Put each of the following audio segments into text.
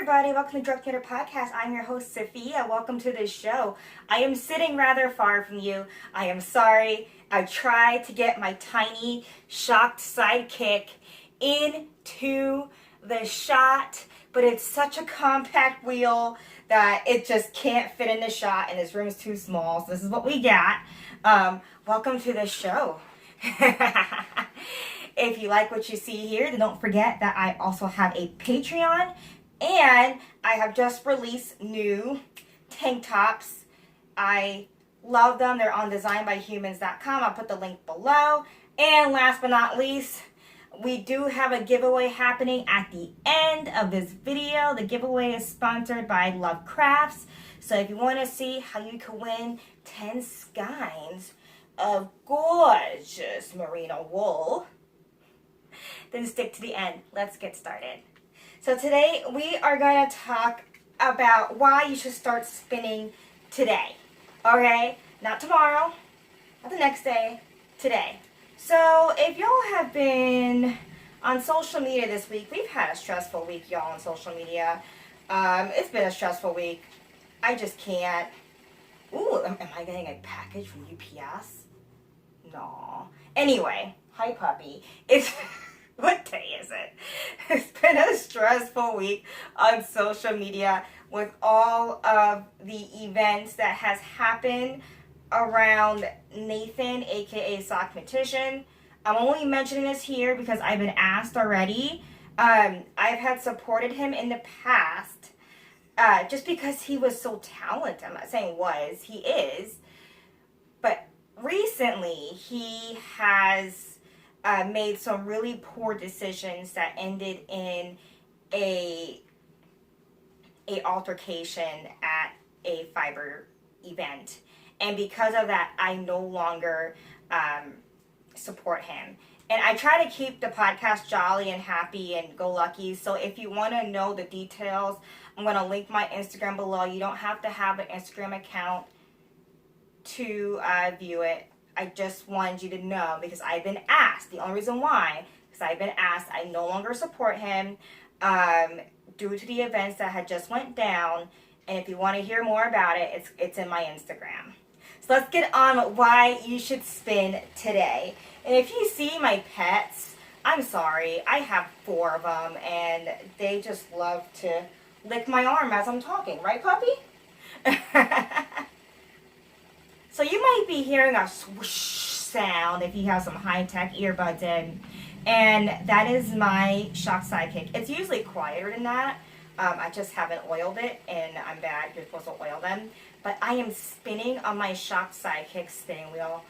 everybody, welcome to Drug Knitter Podcast. I'm your host, Sophia. Welcome to this show. I am sitting rather far from you. I am sorry. I tried to get my tiny, shocked sidekick into the shot, but it's such a compact wheel that it just can't fit in the shot, and this room is too small, so this is what we got. Welcome to the show. If you like what you see here, then don't forget that I also have a Patreon, and I have just released new tank tops. I love them. They're on designbyhumans.com. I'll put the link below. And last but not least, we do have a giveaway happening at the end of this video. The giveaway is sponsored by Love Crafts. So if you want to see how you can win 10 skeins of gorgeous merino wool, then stick to the end. Let's get started. So today we are going to talk about why you should start spinning today. Okay? Not tomorrow, not the next day, today. So if y'all have been on social media this week, we've had a stressful week, y'all, on social media. It's been a stressful week. I just can't. Ooh, am I getting a package from UPS? No. Anyway, hi puppy. It's what day is it? It's been a stressful week on social media with all of the events that has happened around Nathan, aka Sockmatician. I'm only mentioning this here because I've been asked already. I've had supported him in the past just because he was so talented. I'm not saying was, he is. But recently he has made some really poor decisions that ended in a altercation at a fiber event. And because of that, I no longer support him. And I try to keep the podcast jolly and happy and go lucky. So if you want to know the details, I'm going to link my Instagram below. You don't have to have an Instagram account to view it. I just wanted you to know because I've been asked. The only reason why, because I've been asked, I no longer support him due to the events that had just went down. And if you want to hear more about it, it's in my Instagram. So let's get on why you should spin today. And if you see my pets, I'm sorry. I have 4 of them, and they just love to lick my arm as I'm talking. Right, puppy? So you might be hearing a swoosh sound if you have some high-tech earbuds in. And that is my shock sidekick. It's usually quieter than that. I just haven't oiled it, and I'm bad. You're supposed to oil them. But I am spinning on my shock sidekick spinning wheel.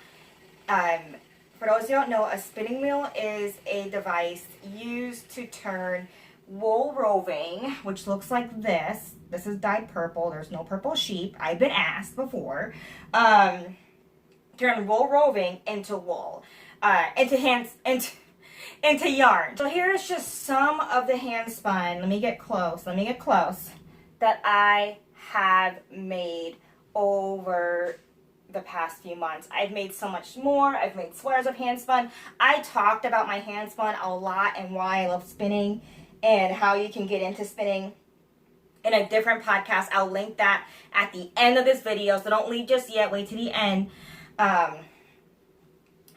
For those who don't know, a spinning wheel is a device used to turn wool roving, which looks like this. This is dyed purple. There's no purple sheep. I've been asked before. Turn wool roving into wool, into yarn. So here's just some of the hand spun. Let me get close. That I have made over the past few months. I've made so much more. I've made sweaters of hand spun. I talked about my hand spun a lot and why I love spinning and how you can get into spinning in a different podcast. I'll link that at the end of this video, so don't leave just yet. Wait to the end. And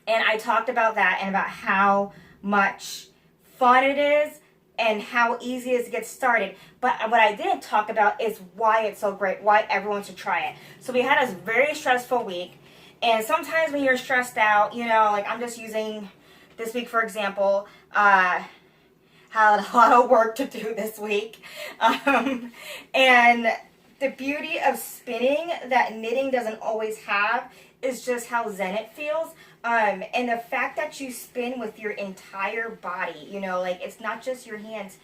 I talked about that and about how much fun it is and how easy it is to get started. But what I didn't talk about is why it's so great, why everyone should try it. So we had a very stressful week, and sometimes when you're stressed out, you know, like I'm just using this week for example, had a lot of work to do this week. And the beauty of spinning that knitting doesn't always have is just how zen it feels. And the fact that you spin with your entire body, you know, like it's not just your hands.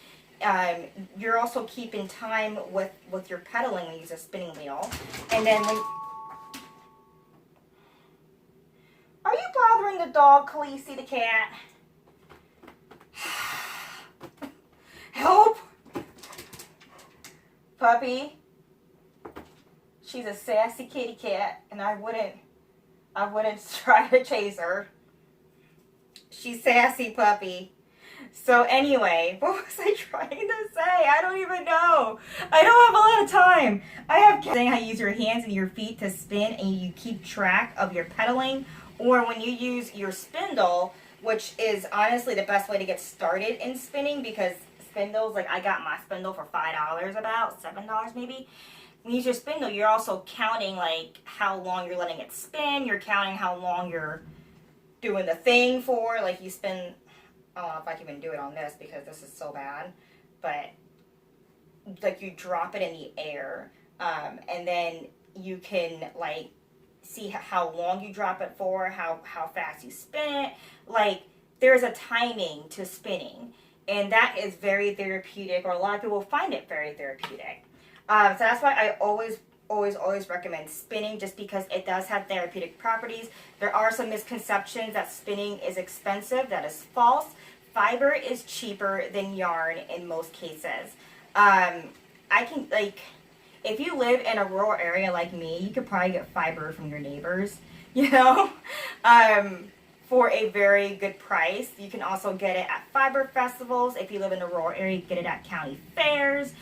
You're also keeping time with your pedaling when you use a spinning wheel. And then when... Are you bothering the dog, Khaleesi the cat? Help! Puppy. She's a sassy kitty cat, and I wouldn't try to chase her. She's sassy, puppy. So anyway, what was I trying to say? I don't even know. know. I don't have a lot of time. I have saying how you use your hands and your feet to spin and you keep track of your pedaling, or when you use your spindle, which is honestly the best way to get started in spinning, because spindles, like I got my spindle for $5, about $7 maybe. When you use your spindle, you're also counting like how long you're letting it spin. You're counting how long you're doing the thing for. Like you spin, I don't know if I can even do it on this because this is so bad, but like you drop it in the air, and then you can like see how long you drop it for, how fast you spin it. Like there's a timing to spinning, and that is very therapeutic, or a lot of people find it very therapeutic. So that's why I always recommend spinning, just because it does have therapeutic properties. There are some misconceptions that spinning is expensive. That is false. Fiber is cheaper than yarn in most cases. I can, like, if you live in a rural area like me, you could probably get fiber from your neighbors, you know, for a very good price. You can also get it at fiber festivals. If you live in a rural area, you get it at county fairs.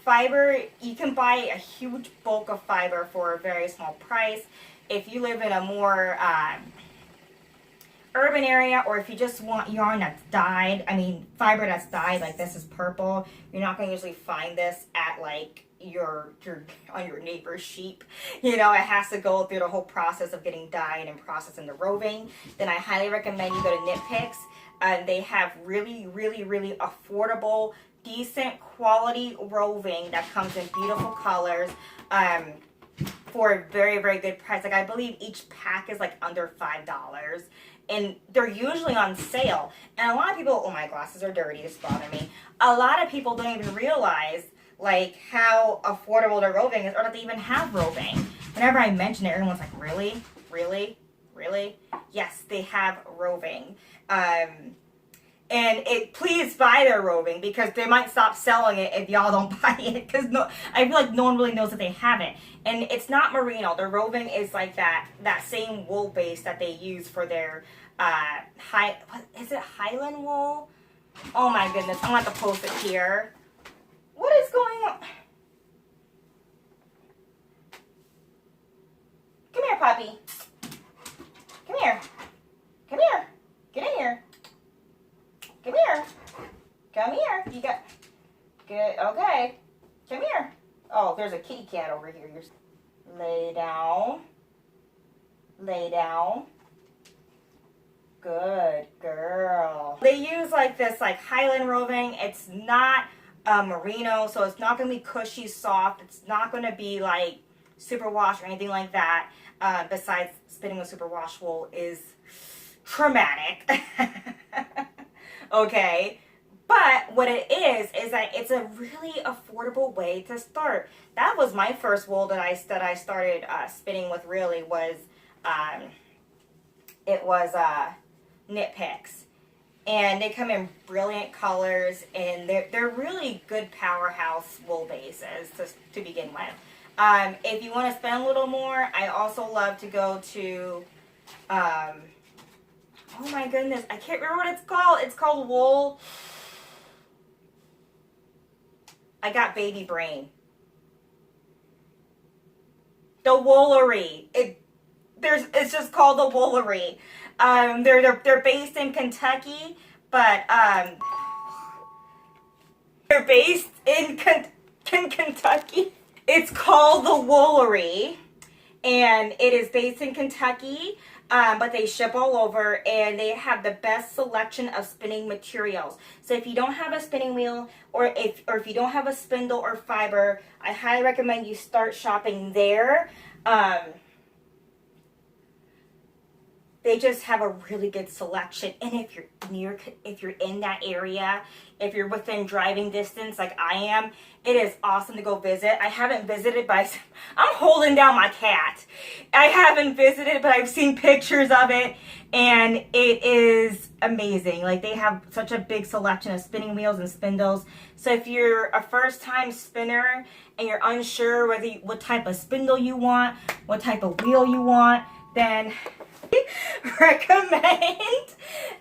Fiber, you can buy a huge bulk of fiber for a very small price. If you live in a more urban area, or if you just want yarn that's dyed, I mean fiber that's dyed, like this is purple, you're not going to usually find this at like on your neighbor's sheep. You know, it has to go through the whole process of getting dyed and processed into roving. Then I highly recommend you go to Knitpicks. They have really affordable, decent quality roving that comes in beautiful colors for a very good price. Like I believe each pack is like under $5, and they're usually on sale. And a lot of people, oh, my glasses are dirty, this bother me. A lot of people don't even realize like how affordable their roving is, or that they even have roving. Whenever I mention it, everyone's like, really? Yes, they have roving. And please buy their roving, because they might stop selling it if y'all don't buy it, because I feel like no one really knows that they have it. And it's not merino. The roving is like that same wool base that they use for their Highland wool? Oh my goodness, I'm gonna have to post it here. What is going on? Come here, puppy. Come here. Get in here. Come here. You got good. Okay. Come here. Oh, there's a kitty cat over here. Lay down. Good girl. They use like this like Highland roving. It's not merino, so it's not going to be cushy soft. It's not going to be like superwash or anything like that. Besides, spinning with superwash wool is traumatic. Okay, but what it is that it's a really affordable way to start. That was my first wool that I started spinning with. Really was it was Knitpicks, and they come in brilliant colors, and they're really good powerhouse wool bases to begin with. If you want to spend a little more, I also love to go to oh my goodness, I can't remember what it's called. It's called wool. I got baby brain. The Woolery. It's just called the Woolery. They're based in Kentucky, but they're based in Kentucky. It's called the Woolery, and it is based in Kentucky. But they ship all over, and they have the best selection of spinning materials. So if you don't have a spinning wheel, or if you don't have a spindle or fiber, I highly recommend you start shopping there. They just have a really good selection. And if you're in that area, if you're within driving distance like I am, it is awesome to go visit. I haven't visited, but I'm holding down my cat. I haven't visited, but I've seen pictures of it, and it is amazing. Like, they have such a big selection of spinning wheels and spindles. So if you're a first-time spinner and you're unsure what type of spindle you want, what type of wheel you want, then recommend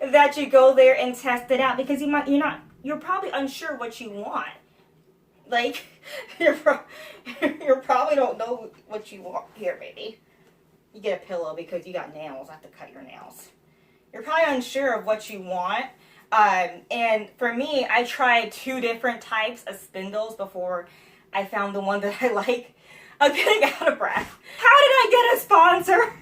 that you go there and test it out, because you're probably unsure what you want. Like, you probably don't know what you want. Here, baby. You get a pillow because you got nails. I have to cut your nails. You're probably unsure of what you want. And for me, I tried 2 different types of spindles before I found the one that I like. I'm getting out of breath. How did I get a sponsor?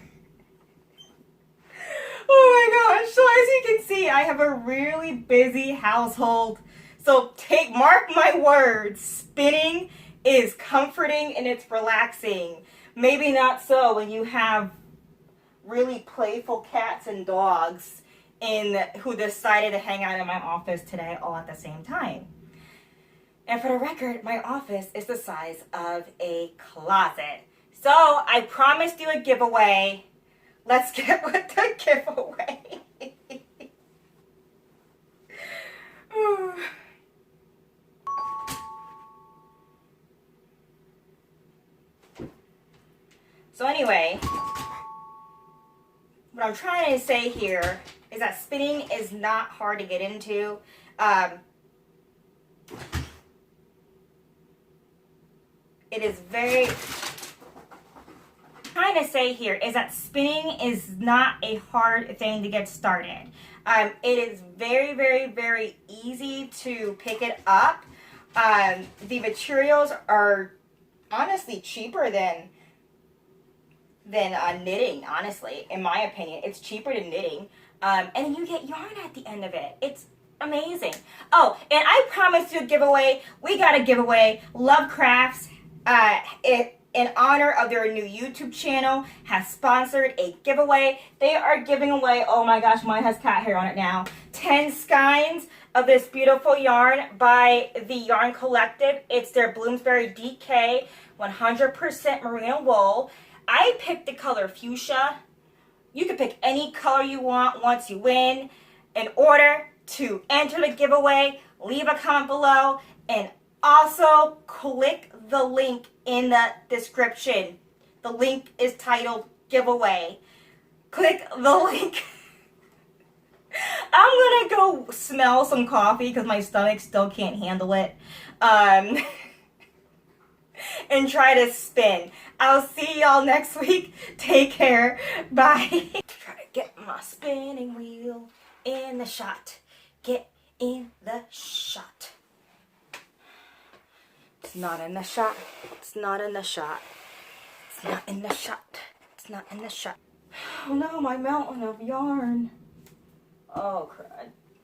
Oh my gosh. So as you can see, I have a really busy household. So mark my words, spinning is comforting and it's relaxing. Maybe not so when you have really playful cats and dogs who decided to hang out in my office today all at the same time. And for the record, my office is the size of a closet. So I promised you a giveaway. Let's get with the giveaway. So anyway, what I'm trying to say here is that spinning is not hard to get into. It is very... Trying to say here is that spinning is not a hard thing to get started. It is very, very, very easy to pick it up. The materials are honestly cheaper than knitting, honestly, in my opinion. It's cheaper than knitting. And then you get yarn at the end of it. It's amazing. Oh, and I promised you a giveaway. We got a giveaway. Love Crafts, in honor of their new YouTube channel, has sponsored a giveaway. They are giving away, oh my gosh, mine has cat hair on it now, 10 skeins of this beautiful yarn by the Yarn Collective. It's their Bloomsbury DK 100% merino wool. I picked the color fuchsia. You can pick any color you want once you win. In order to enter the giveaway, leave a comment below and also click the link in the description. The link is titled giveaway. Click the link. I'm gonna go smell some coffee because my stomach still can't handle it. And try to spin. I'll see y'all next week. Take care. Bye. Try to get my spinning wheel in the shot. Get in the shot. It's not in the shot. It's not in the shot. It's not in the shot. It's not in the shot. Oh no, my mountain of yarn. Oh crud.